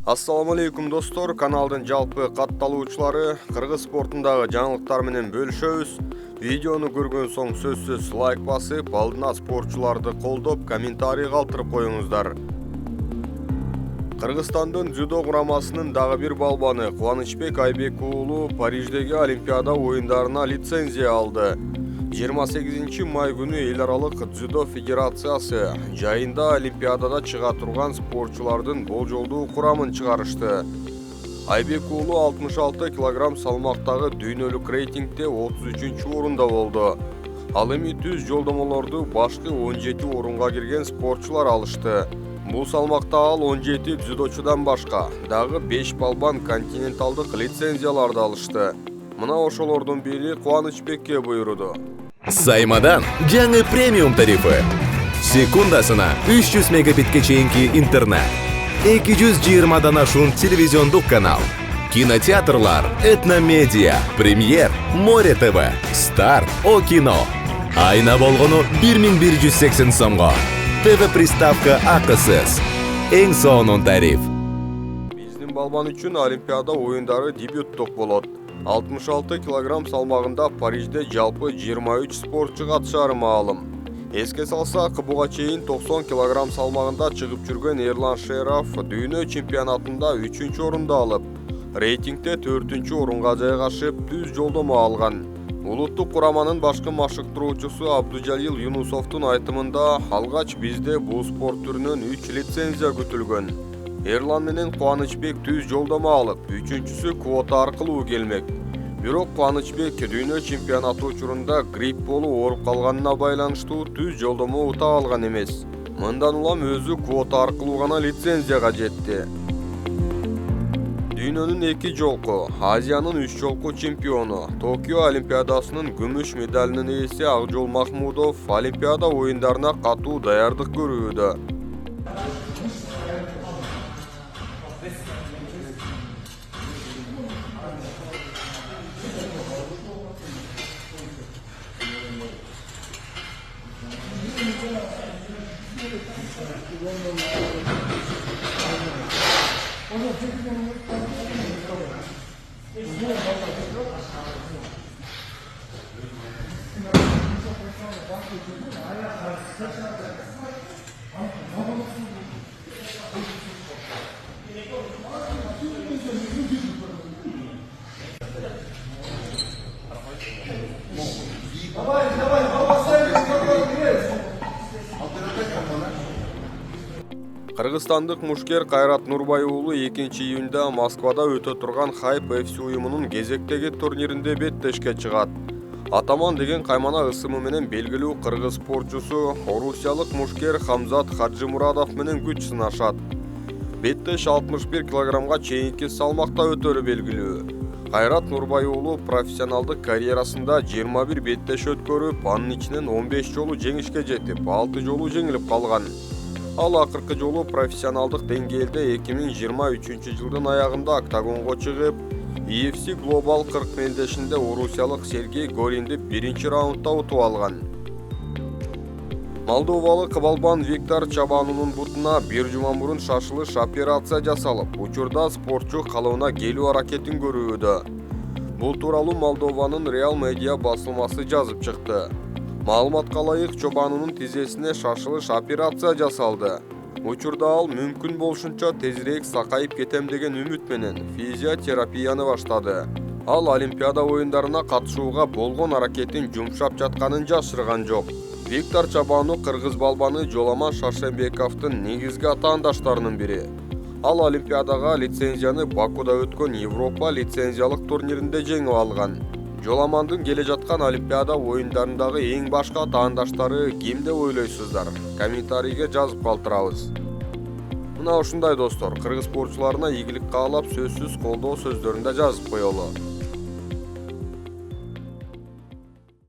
Assalamu alaikum dostlar, kanalдын жалпы катталуучулары кыргыз спортундагы жаңылыктар менен бөлүшөбүз. Видеону көргөн соң сөзсүз лайк басып, алдына спортчуларды колдоп, комментарий калтырып коюңуздар. Кыргызстандын дзюдо курамасынын дагы бир балбаны Кубанычбек Айбек уулу Париждеги Олимпиада оюндарына лицензия алды. 28 май күнү эл аралык дзюдо федерациясы жайында Олимпиадада чыга турган спортчулардын болжолдуу курамын чыгарышты. Айбек уулу 66 кг салмактагы дүйнөлүк рейтингде 33-орунда болду. Ал эми түз жолдомолорду башкы 17 орунга кирген спортчулар алышты. Бул салмакта ал 17 дзюдочудан башка дагы 5 балбан континенталдык лицензияларды алышты. Мына ошолордун бири Кубанычбекке буйруду. Саймадан жаңы премиум тарифы. Секундасына 300 мегабитке чейинки интернет. 220дан ашуун телевизиондук канал. Кинотеатрлар, Этномедиа, Премьер, Море ТВ, Старт, О кино. Айна болгону 1180 сомго. ТВ приставка акысыз. Эң сонун тариф. Биздин балбан үчүн Олимпиада оюндары дебюттук болот. 66 кг салмагында Парижде жалпы 23 спортчу катышары маалым. Эске салсак, буга чейин 90 кг салмагында чыгып жүргөн Эрлан Шераф дүйнө чемпионатында 3-орунду алып, рейтингде 4-орунга жайгашып, түз жолдомо алган. Улуттук кураманын башкы машыктыруучусу Абдужалил Юнусовдун айтымында, алгач бизде бул спорт түрүнөн 3 лицензия күтүлгөн. Эрлан менен Кубанычбек түз жолдомо алып, 3-сү квота аркылуу келмек. Бирок Кубанычбек дүйнө чемпионаты учурунда грипп болуп ооруп калганына байланыштуу түз жолдомо ута алган эмес. Мындан улам өзү квота аркылуу гана лицензияга жетти. Дүйнөнүн 2 жолку, Азиянын 3 жолку чемпиону, Токио Олимпиадасынын күмүш медалынын ээси Акжол Махмудов Олимпиада оюндарына катуу даярдык көрүүдө. Кыргызстандык мушкер Кайрат Нурбай уулу 2-июнда Москвада өтө турган Хайп FC уюмунун кезектеги турниринде беттешке чыгат. Атаман деген каймана ысымы менен белгилүү кыргыз спортчусу орусиялык мушкер Хамзат Хаджимурадов менен күч сынашат. Беттеш 61 кг чейинки салмакта өтөрү белгилүү. Кайрат Нурбай уулу профессионалдык карьерасында 21 беттеш өткөрүп, анын ичинен 15 жолу жеңишке жетип, 6 жолу жеңилип калган. Ал акыркы жолу профессионалдык деңгээлде 2023 жылдын аягында октагонго чыгып, UFC Global 40 мелдешинде орусиялык Сергей Горинди 1-раундда утуп алган. Молдовалык балбан Виктор Чабанунун бутуна бир жума мурун шашылыш операция жасалып, учурда спортчу калыбына келүү аракетин көрүүдө. Бул тууралуу Молдованын Реал Медиа басылмасы жазып чыкты. Маалыматка ылайык, Чобанунун тизесине шашылыш операция жасалды. Учурда ал мүмкүн болушунча тезирээк сакайып кетем деген үмүт менен физиотерапияны баштады. Ал Олимпиада оюндарына катышууга болгон аракетин жумшап жатканын жашырган жок. Виктор Чабану кыргыз балбаны Жоламан Шаршембековдун негизги атаандаштарынын бири. Ал Олимпиадага лицензияны Бакуда өткөн Европа лицензиялык турниринде жеңип алган. Жоламандын келе жаткан Олимпиада оюндарындагы эң башка атаандаштары ким деп ойлойсуздар? Комментарийге жазып калтырабыз. Мына ушундай достор, кыргыз спортчуларына ийгилик каалап сөзсүз колдоо сөздөрүндө жазып коелу.